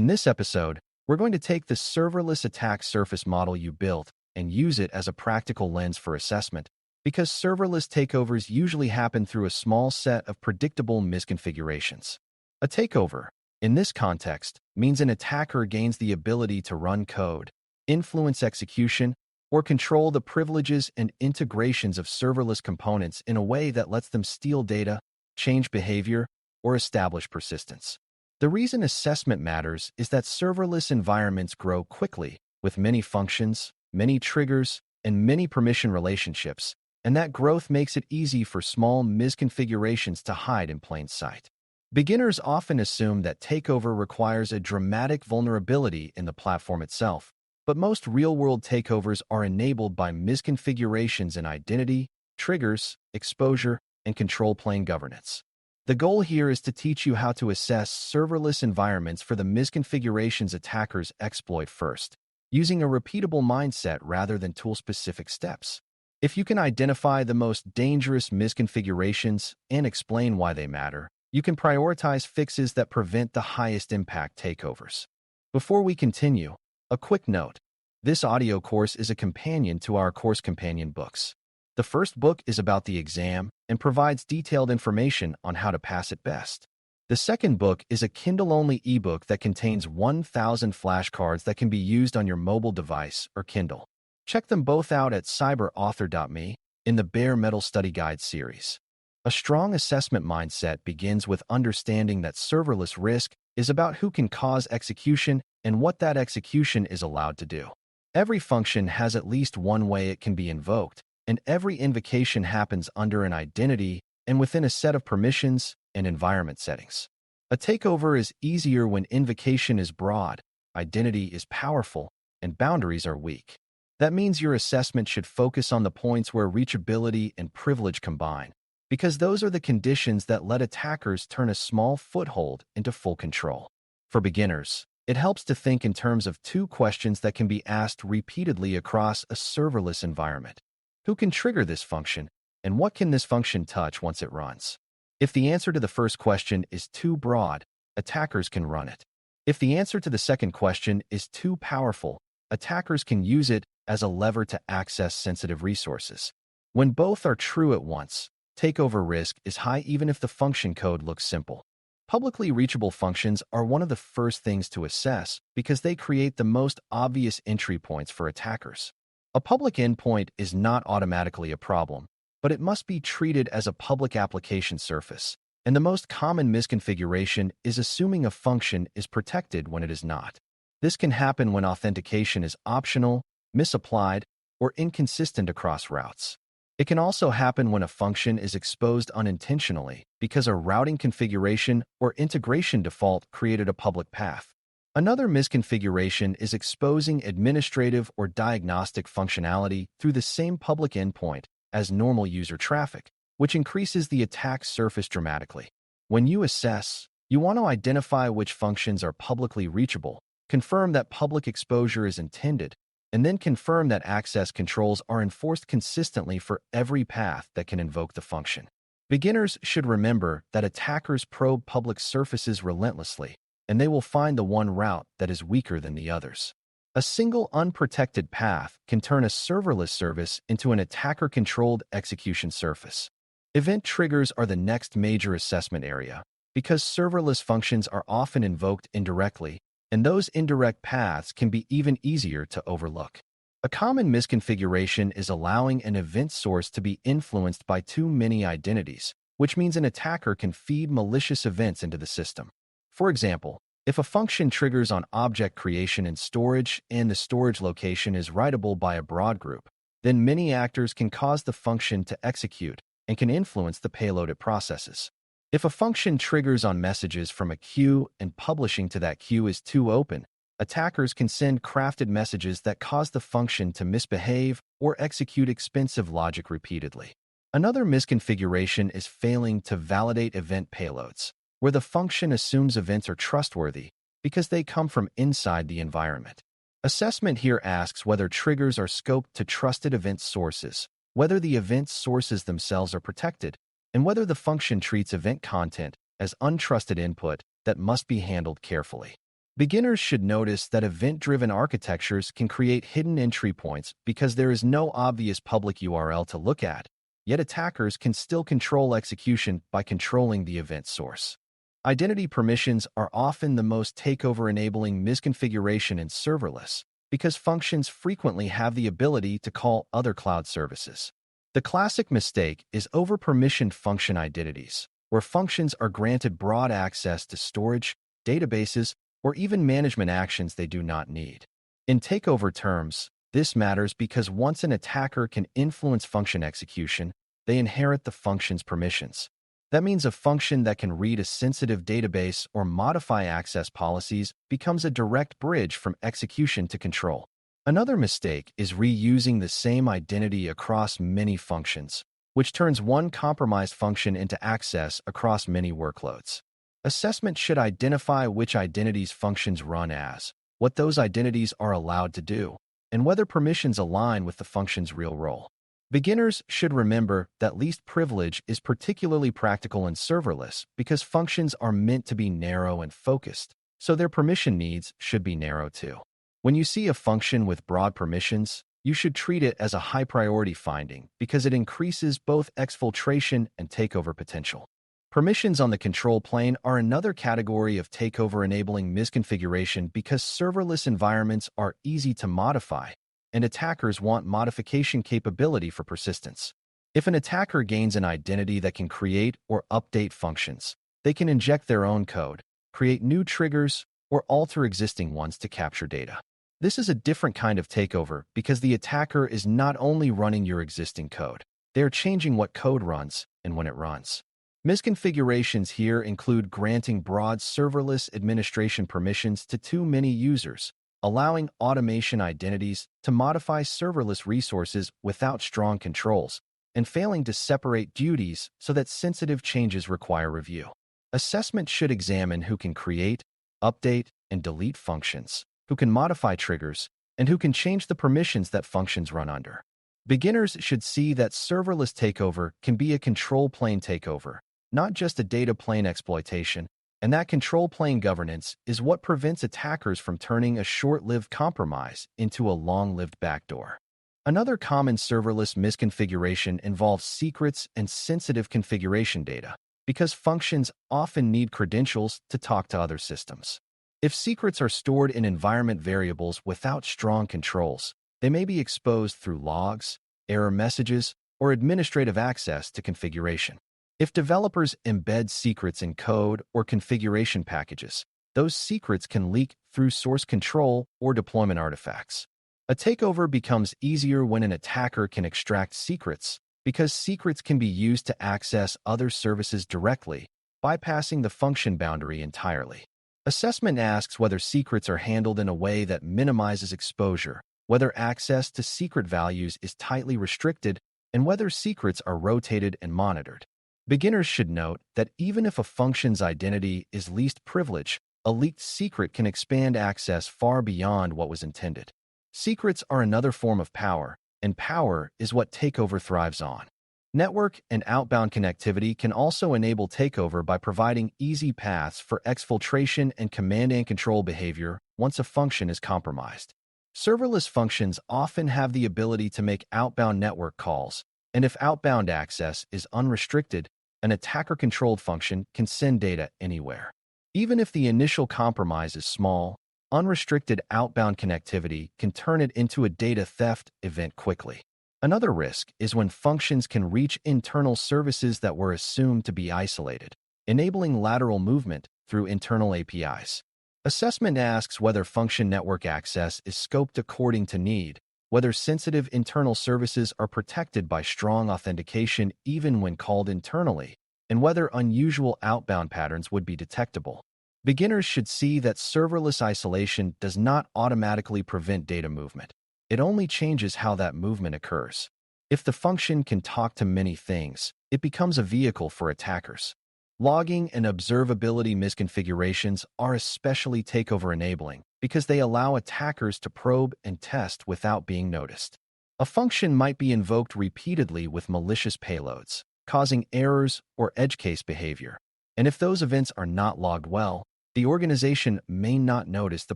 In this episode, we're going to take the serverless attack surface model you built and use it as a practical lens for assessment, because serverless takeovers usually happen through a small set of predictable misconfigurations. A takeover, in this context, means an attacker gains the ability to run code, influence execution, or control the privileges and integrations of serverless components in a way that lets them steal data, change behavior, or establish persistence. The reason assessment matters is that serverless environments grow quickly, with many functions, many triggers, and many permission relationships, and that growth makes it easy for small misconfigurations to hide in plain sight. Beginners often assume that takeover requires a dramatic vulnerability in the platform itself, but most real-world takeovers are enabled by misconfigurations in identity, triggers, exposure, and control plane governance. The goal here is to teach you how to assess serverless environments for the misconfigurations attackers exploit first, using a repeatable mindset rather than tool-specific steps. If you can identify the most dangerous misconfigurations and explain why they matter, you can prioritize fixes that prevent the highest impact takeovers. Before we continue, a quick note. This audio course is a companion to our course companion books. The first book is about the exam and provides detailed information on how to pass it best. The second book is a Kindle-only ebook that contains 1,000 flashcards that can be used on your mobile device or Kindle. Check them both out at cyber.author.me in the Bare Metal Study Guide series. A strong assessment mindset begins with understanding that serverless risk is about who can cause execution and what that execution is allowed to do. Every function has at least one way it can be invoked, and every invocation happens under an identity and within a set of permissions and environment settings. A takeover is easier when invocation is broad, identity is powerful, and boundaries are weak. That means your assessment should focus on the points where reachability and privilege combine, because those are the conditions that let attackers turn a small foothold into full control. For beginners, it helps to think in terms of two questions that can be asked repeatedly across a serverless environment. Who can trigger this function, and what can this function touch once it runs? If the answer to the first question is too broad, attackers can run it. If the answer to the second question is too powerful, attackers can use it as a lever to access sensitive resources. When both are true at once, takeover risk is high even if the function code looks simple. Publicly reachable functions are one of the first things to assess because they create the most obvious entry points for attackers. A public endpoint is not automatically a problem, but it must be treated as a public application surface, and the most common misconfiguration is assuming a function is protected when it is not. This can happen when authentication is optional, misapplied, or inconsistent across routes. It can also happen when a function is exposed unintentionally because a routing configuration or integration default created a public path. Another misconfiguration is exposing administrative or diagnostic functionality through the same public endpoint as normal user traffic, which increases the attack surface dramatically. When you assess, you want to identify which functions are publicly reachable, confirm that public exposure is intended, and then confirm that access controls are enforced consistently for every path that can invoke the function. Beginners should remember that attackers probe public surfaces relentlessly, and they will find the one route that is weaker than the others. A single unprotected path can turn a serverless service into an attacker-controlled execution surface. Event triggers are the next major assessment area, because serverless functions are often invoked indirectly, and those indirect paths can be even easier to overlook. A common misconfiguration is allowing an event source to be influenced by too many identities, which means an attacker can feed malicious events into the system. For example, if a function triggers on object creation and storage, and the storage location is writable by a broad group, then many actors can cause the function to execute and can influence the payload it processes. If a function triggers on messages from a queue and publishing to that queue is too open, attackers can send crafted messages that cause the function to misbehave or execute expensive logic repeatedly. Another misconfiguration is failing to validate event payloads, where the function assumes events are trustworthy because they come from inside the environment. Assessment here asks whether triggers are scoped to trusted event sources, whether the event sources themselves are protected, and whether the function treats event content as untrusted input that must be handled carefully. Beginners should notice that event-driven architectures can create hidden entry points because there is no obvious public URL to look at, yet attackers can still control execution by controlling the event source. Identity permissions are often the most takeover-enabling misconfiguration in serverless because functions frequently have the ability to call other cloud services. The classic mistake is over-permissioned function identities, where functions are granted broad access to storage, databases, or even management actions they do not need. In takeover terms, this matters because once an attacker can influence function execution, they inherit the function's permissions. That means a function that can read a sensitive database or modify access policies becomes a direct bridge from execution to control. Another mistake is reusing the same identity across many functions, which turns one compromised function into access across many workloads. Assessment should identify which identities functions run as, what those identities are allowed to do, and whether permissions align with the function's real role. Beginners should remember that least privilege is particularly practical in serverless because functions are meant to be narrow and focused, so their permission needs should be narrow too. When you see a function with broad permissions, you should treat it as a high-priority finding because it increases both exfiltration and takeover potential. Permissions on the control plane are another category of takeover-enabling misconfiguration because serverless environments are easy to modify, and attackers want modification capability for persistence. If an attacker gains an identity that can create or update functions, they can inject their own code, create new triggers, or alter existing ones to capture data. This is a different kind of takeover because the attacker is not only running your existing code, they are changing what code runs and when it runs. Misconfigurations here include granting broad serverless administration permissions to too many users, allowing automation identities to modify serverless resources without strong controls, and failing to separate duties so that sensitive changes require review. Assessment should examine who can create, update, and delete functions, who can modify triggers, and who can change the permissions that functions run under. Beginners should see that serverless takeover can be a control plane takeover, not just a data plane exploitation, and that control plane governance is what prevents attackers from turning a short-lived compromise into a long-lived backdoor. Another common serverless misconfiguration involves secrets and sensitive configuration data, because functions often need credentials to talk to other systems. If secrets are stored in environment variables without strong controls, they may be exposed through logs, error messages, or administrative access to configuration. If developers embed secrets in code or configuration packages, those secrets can leak through source control or deployment artifacts. A takeover becomes easier when an attacker can extract secrets, because secrets can be used to access other services directly, bypassing the function boundary entirely. Assessment asks whether secrets are handled in a way that minimizes exposure, whether access to secret values is tightly restricted, and whether secrets are rotated and monitored. Beginners should note that even if a function's identity is least privilege, a leaked secret can expand access far beyond what was intended. Secrets are another form of power, and power is what takeover thrives on. Network and outbound connectivity can also enable takeover by providing easy paths for exfiltration and command and control behavior once a function is compromised. Serverless functions often have the ability to make outbound network calls, and if outbound access is unrestricted, an attacker-controlled function can send data anywhere. Even if the initial compromise is small, unrestricted outbound connectivity can turn it into a data theft event quickly. Another risk is when functions can reach internal services that were assumed to be isolated, enabling lateral movement through internal APIs. Assessment asks whether function network access is scoped according to need, whether sensitive internal services are protected by strong authentication even when called internally, and whether unusual outbound patterns would be detectable. Beginners should see that serverless isolation does not automatically prevent data movement. It only changes how that movement occurs. If the function can talk to many things, it becomes a vehicle for attackers. Logging and observability misconfigurations are especially takeover-enabling because they allow attackers to probe and test without being noticed. A function might be invoked repeatedly with malicious payloads, causing errors or edge case behavior. And if those events are not logged well, the organization may not notice the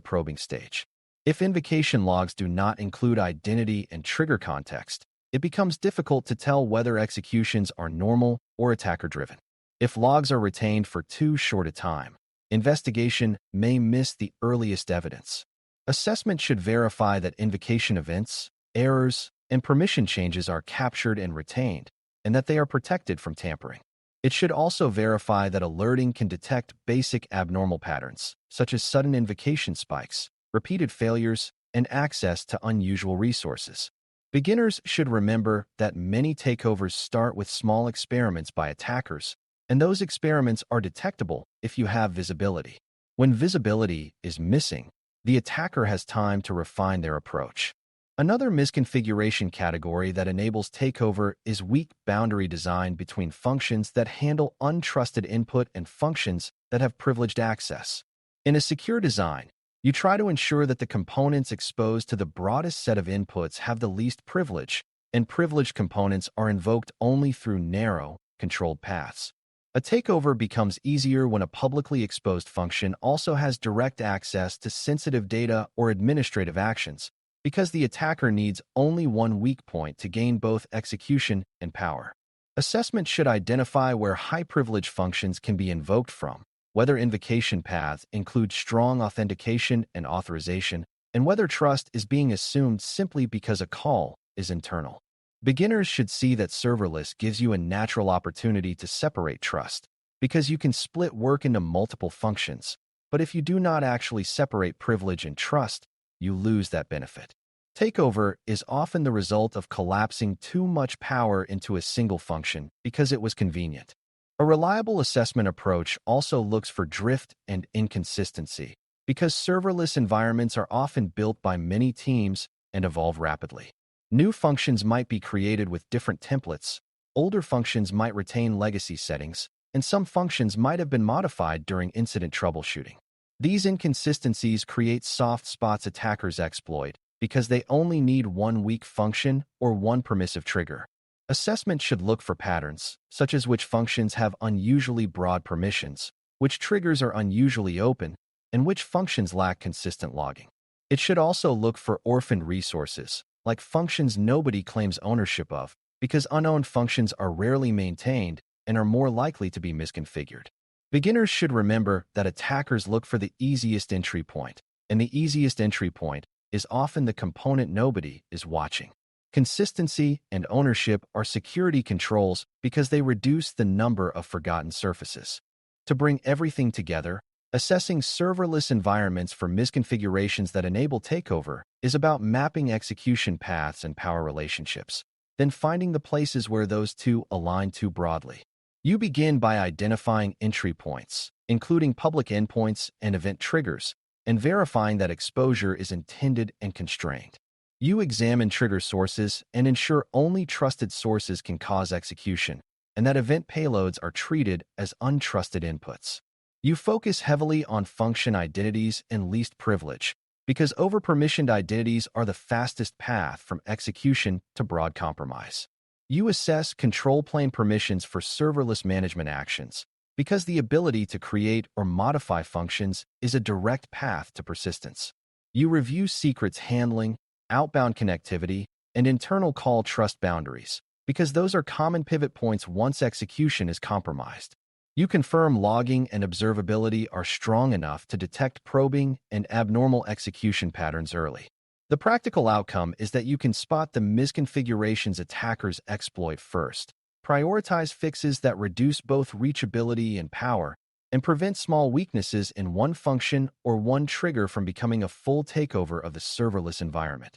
probing stage. If invocation logs do not include identity and trigger context, it becomes difficult to tell whether executions are normal or attacker-driven. If logs are retained for too short a time, investigation may miss the earliest evidence. Assessment should verify that invocation events, errors, and permission changes are captured and retained, and that they are protected from tampering. It should also verify that alerting can detect basic abnormal patterns, such as sudden invocation spikes, repeated failures, and access to unusual resources. Beginners should remember that many takeovers start with small experiments by attackers, and those experiments are detectable if you have visibility. When visibility is missing, the attacker has time to refine their approach. Another misconfiguration category that enables takeover is weak boundary design between functions that handle untrusted input and functions that have privileged access. In a secure design, you try to ensure that the components exposed to the broadest set of inputs have the least privilege, and privileged components are invoked only through narrow, controlled paths. A takeover becomes easier when a publicly exposed function also has direct access to sensitive data or administrative actions, because the attacker needs only one weak point to gain both execution and power. Assessment should identify where high-privilege functions can be invoked from, whether invocation paths include strong authentication and authorization, and whether trust is being assumed simply because a call is internal. Beginners should see that serverless gives you a natural opportunity to separate trust, because you can split work into multiple functions, but if you do not actually separate privilege and trust, you lose that benefit. Takeover is often the result of collapsing too much power into a single function because it was convenient. A reliable assessment approach also looks for drift and inconsistency, because serverless environments are often built by many teams and evolve rapidly. New functions might be created with different templates, older functions might retain legacy settings, and some functions might have been modified during incident troubleshooting. These inconsistencies create soft spots attackers exploit because they only need one weak function or one permissive trigger. Assessment should look for patterns, such as which functions have unusually broad permissions, which triggers are unusually open, and which functions lack consistent logging. It should also look for orphaned resources, like functions nobody claims ownership of, because unowned functions are rarely maintained and are more likely to be misconfigured. Beginners should remember that attackers look for the easiest entry point, and the easiest entry point is often the component nobody is watching. Consistency and ownership are security controls because they reduce the number of forgotten surfaces. To bring everything together, assessing serverless environments for misconfigurations that enable takeover is about mapping execution paths and power relationships, then finding the places where those two align too broadly. You begin by identifying entry points, including public endpoints and event triggers, and verifying that exposure is intended and constrained. You examine trigger sources and ensure only trusted sources can cause execution, and that event payloads are treated as untrusted inputs. You focus heavily on function identities and least privilege, because over-permissioned identities are the fastest path from execution to broad compromise. You assess control plane permissions for serverless management actions, because the ability to create or modify functions is a direct path to persistence. You review secrets handling, outbound connectivity, and internal call trust boundaries, because those are common pivot points once execution is compromised. You confirm logging and observability are strong enough to detect probing and abnormal execution patterns early. The practical outcome is that you can spot the misconfigurations attackers exploit first, prioritize fixes that reduce both reachability and power, and prevent small weaknesses in one function or one trigger from becoming a full takeover of the serverless environment.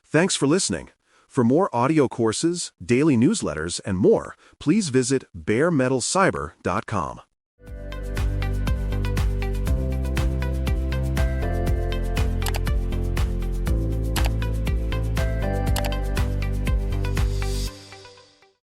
Thanks for listening. For more audio courses, daily newsletters, and more, please visit DailyCyber.News.